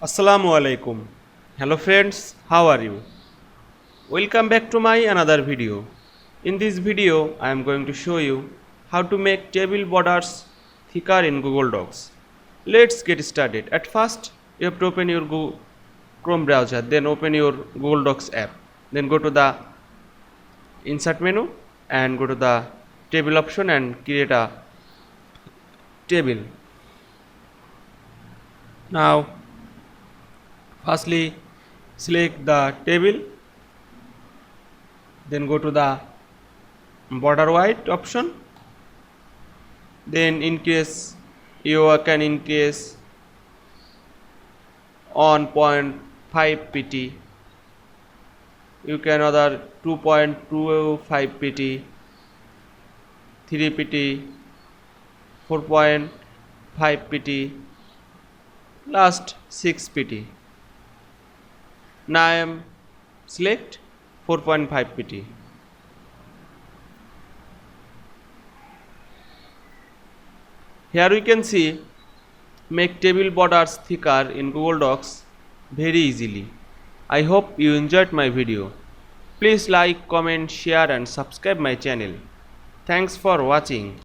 Assalamu Walaikum. Hello friends, how are you? Welcome back to my another video. In this video, I am going to show you how to make table borders thicker in Google Docs. Let's get started. At first, you have to open your Google Chrome browser, then open your Google Docs app. Then go to the insert menu and go to the table option and create a table. Now, firstly, select the table, then go to the border white option, then increase, you can increase on 0.5 pt, you can other 2.25 pt, 3 pt, 4.5 pt, last 6 pt. Now I am select 4.5 pt. Here we can see make table borders thicker in Google Docs very easily. I hope you enjoyed my video. Please like, comment, share and subscribe my channel. Thanks for watching.